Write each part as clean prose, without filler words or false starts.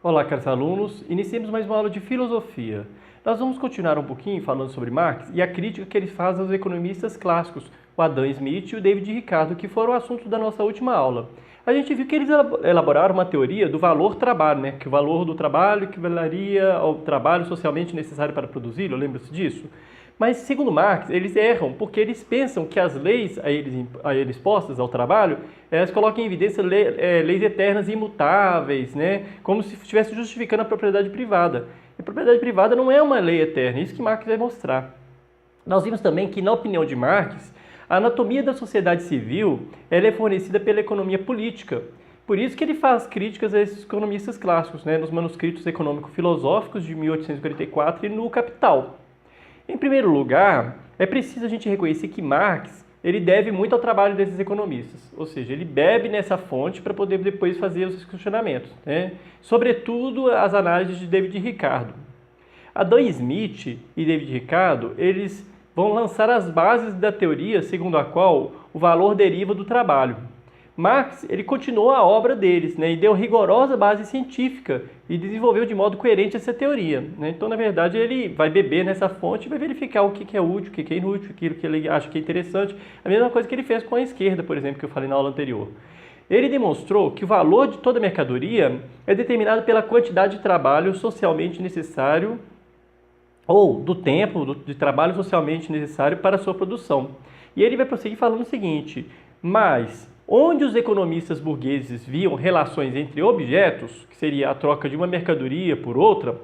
Olá, caros alunos. Iniciemos mais uma aula de filosofia. Nós vamos continuar um pouquinho falando sobre Marx e a crítica que ele faz aos economistas clássicos, o Adam Smith e o David Ricardo, que foram o assunto da nossa última aula. A gente viu que eles elaboraram uma teoria do valor-trabalho, né? Que o valor do trabalho equivaleria ao trabalho socialmente necessário para produzi-lo, lembra-se disso? Mas, segundo Marx, eles erram, porque eles pensam que as leis a eles postas ao trabalho, elas colocam em evidência leis eternas e imutáveis, né? Como se estivesse justificando a propriedade privada. E a propriedade privada não é uma lei eterna, isso que Marx vai mostrar. Nós vimos também que, na opinião de Marx, a anatomia da sociedade civil ela é fornecida pela economia política. Por isso que ele faz críticas a esses economistas clássicos, né? Nos manuscritos econômico-filosóficos de 1844 e no Capital. Em primeiro lugar, é preciso a gente reconhecer que Marx ele deve muito ao trabalho desses economistas, ou seja, ele bebe nessa fonte para poder depois fazer os questionamentos, né? Sobretudo as análises de David Ricardo. Adam Smith e David Ricardo, eles vão lançar as bases da teoria segundo a qual o valor deriva do trabalho. Marx ele continuou a obra deles, né, e deu rigorosa base científica e desenvolveu de modo coerente essa teoria, né? Então, na verdade, ele vai beber nessa fonte e vai verificar o que é útil, o que é inútil, aquilo que ele acha que é interessante. A mesma coisa que ele fez com a esquerda, por exemplo, que eu falei na aula anterior. Ele demonstrou que o valor de toda mercadoria é determinado pela quantidade de trabalho socialmente necessário ou do tempo de trabalho socialmente necessário para a sua produção. E ele vai prosseguir falando o seguinte: mas onde os economistas burgueses viam relações entre objetos, que seria a troca de uma mercadoria por outra,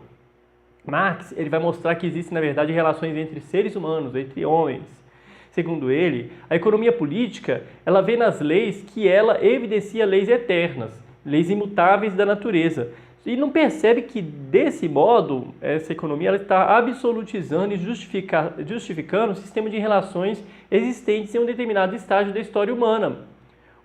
Marx ele vai mostrar que existem, na verdade, relações entre seres humanos, entre homens. Segundo ele, a economia política ela vê nas leis que ela evidencia leis eternas, leis imutáveis da natureza. E não percebe que, desse modo, essa economia ela está absolutizando e justificando o sistema de relações existentes em um determinado estágio da história humana.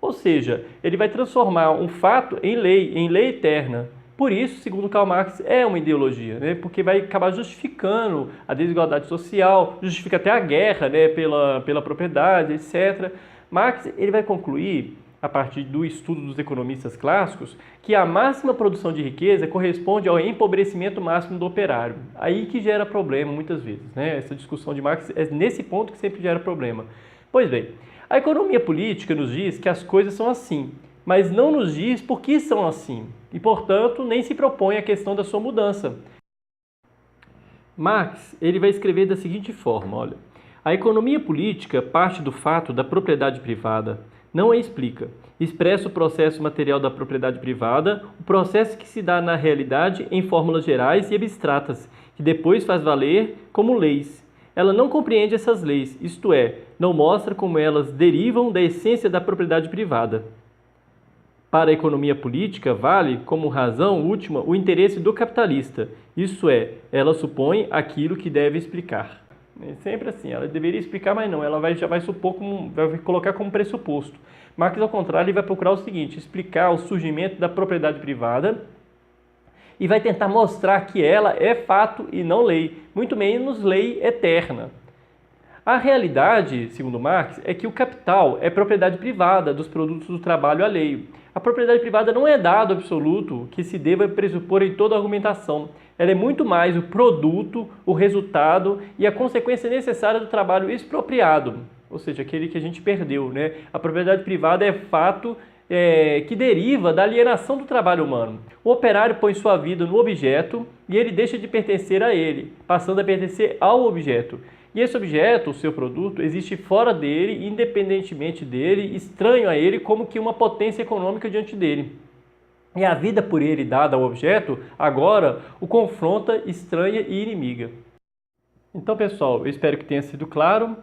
Ou seja, ele vai transformar um fato em lei eterna. Por isso, segundo Karl Marx, é uma ideologia, né? Porque vai acabar justificando a desigualdade social, justifica até a guerra, né? pela propriedade, etc. Marx ele vai concluir, a partir do estudo dos economistas clássicos, que a máxima produção de riqueza corresponde ao empobrecimento máximo do operário. Aí que gera problema muitas vezes, né? Essa discussão de Marx é nesse ponto que sempre gera problema. Pois bem, a economia política nos diz que as coisas são assim, mas não nos diz por que são assim e, portanto, nem se propõe a questão da sua mudança. Marx ele vai escrever da seguinte forma, olha: a economia política parte do fato da propriedade privada, não a explica. Expressa o processo material da propriedade privada, o processo que se dá na realidade em fórmulas gerais e abstratas, que depois faz valer como leis. Ela não compreende essas leis, isto é, não mostra como elas derivam da essência da propriedade privada. Para a economia política, vale, como razão última, o interesse do capitalista, isto é, ela supõe aquilo que deve explicar. É sempre assim, ela deveria explicar, mas não, ela já vai supor, vai colocar como pressuposto. Marx, ao contrário, ele vai procurar o seguinte: explicar o surgimento da propriedade privada e vai tentar mostrar que ela é fato e não lei, muito menos lei eterna. A realidade, segundo Marx, é que o capital é propriedade privada dos produtos do trabalho alheio. A propriedade privada não é dado absoluto que se deva pressupor em toda a argumentação. Ela é muito mais o produto, o resultado e a consequência necessária do trabalho expropriado, ou seja, aquele que a gente perdeu, né? A propriedade privada é fato que deriva da alienação do trabalho humano. O operário põe sua vida no objeto e ele deixa de pertencer a ele, passando a pertencer ao objeto. E esse objeto, o seu produto, existe fora dele, independentemente dele, estranho a ele, como que uma potência econômica diante dele. E a vida por ele dada ao objeto, agora, o confronta, estranha e inimiga. Então, pessoal, eu espero que tenha sido claro.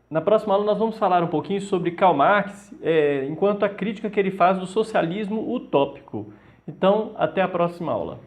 Na próxima aula nós vamos falar um pouquinho sobre Karl Marx, enquanto a crítica que ele faz do socialismo utópico. Então, até a próxima aula.